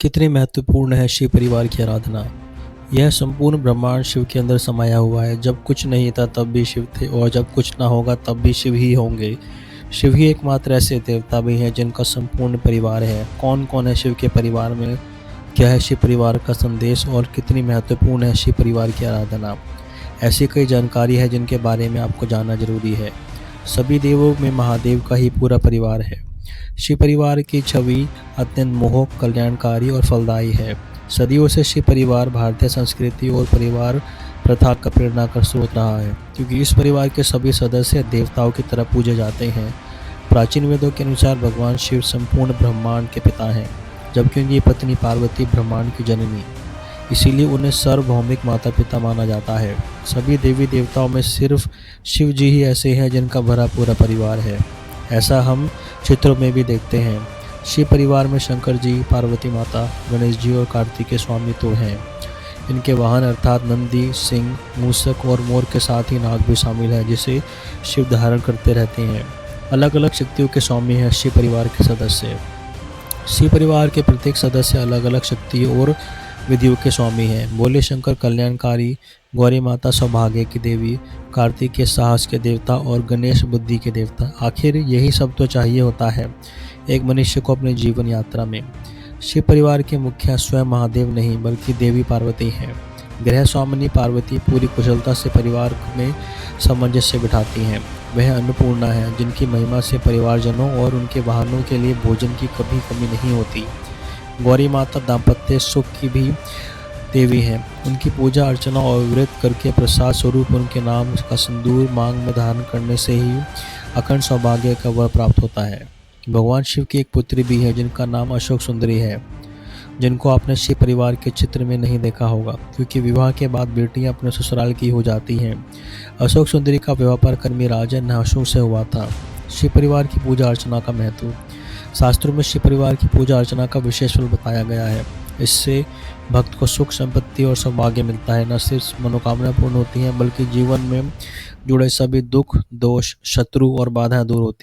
कितनी महत्वपूर्ण है शिव परिवार की आराधना। यह संपूर्ण ब्रह्मांड शिव के अंदर समाया हुआ है। जब कुछ नहीं था तब भी शिव थे और जब कुछ ना होगा तब भी शिव ही होंगे। शिव ही एकमात्र ऐसे देवता भी हैं जिनका संपूर्ण परिवार है। कौन कौन है शिव के परिवार में, क्या है शिव परिवार का संदेश और कितनी महत्वपूर्ण है शिव परिवार की आराधना। ऐसी कई जानकारी है जिनके बारे में आपको जानना जरूरी है। सभी देवों में महादेव का ही पूरा परिवार है। शिव परिवार की छवि अत्यंत मोहक, कल्याणकारी और फलदायी है। सदियों से शिव परिवार भारतीय संस्कृति और परिवार प्रथा का प्रेरणा का स्रोत रहा है, क्योंकि इस परिवार के सभी सदस्य देवताओं की तरह पूजे जाते हैं। प्राचीन वेदों के अनुसार भगवान शिव संपूर्ण ब्रह्मांड के पिता हैं, जबकि उनकी पत्नी पार्वती ब्रह्मांड की जननी, इसीलिए उन्हें सार्वभौमिक माता पिता माना जाता है। सभी देवी देवताओं में सिर्फ शिव जी ही ऐसे हैं जिनका भरा पूरा परिवार है। ऐसा हम चित्रों में भी देखते हैं। शिव परिवार में शंकर जी, पार्वती माता, गणेश जी और कार्तिकेय स्वामी तो हैं। इनके वाहन अर्थात नंदी, सिंह, मूषक और मोर के साथ ही नाग भी शामिल है, जिसे शिव धारण करते रहते हैं। अलग अलग शक्तियों के स्वामी हैं शिव परिवार के सदस्य। शिव परिवार के प्रत्येक सदस्य अलग अलग शक्ति और विधियों के स्वामी हैं। भोले शंकर कल्याणकारी, गौरी माता सौभाग्य की देवी, कार्तिकेय साहस के देवता और गणेश बुद्धि के देवता। आखिर यही सब तो चाहिए होता है एक मनुष्य को अपने जीवन यात्रा में। शिव परिवार के मुखिया स्वयं महादेव नहीं बल्कि देवी पार्वती हैं। गृह स्वामिनी पार्वती पूरी कुशलता से परिवार में सामंजस्य बिठाती हैं। वह अन्नपूर्णा है जिनकी महिमा से परिवारजनों और उनके वाहनों के लिए भोजन की कभी कमी नहीं होती। गौरी माता दाम्पत्य सुख की भी देवी हैं। उनकी पूजा अर्चना और व्रत करके प्रसाद स्वरूप उनके नाम का सिंदूर मांग में धारण करने से ही अखंड सौभाग्य का वर प्राप्त होता है। भगवान शिव की एक पुत्री भी है जिनका नाम अशोक सुंदरी है, जिनको आपने शिव परिवार के चित्र में नहीं देखा होगा, क्योंकि विवाह के बाद बेटियां अपने ससुराल की हो जाती हैं। अशोक सुंदरी का विवाह पर कर्मी राजा नहुष से हुआ था। शिव परिवार की पूजा अर्चना का महत्व। शास्त्रों में शिव परिवार की पूजा अर्चना का विशेष फल बताया गया है। इससे भक्त को सुख, संपत्ति और सौभाग्य मिलता है। न सिर्फ मनोकामना पूर्ण होती हैं बल्कि जीवन में जुड़े सभी दुख, दोष, शत्रु और बाधाएं दूर होती हैं।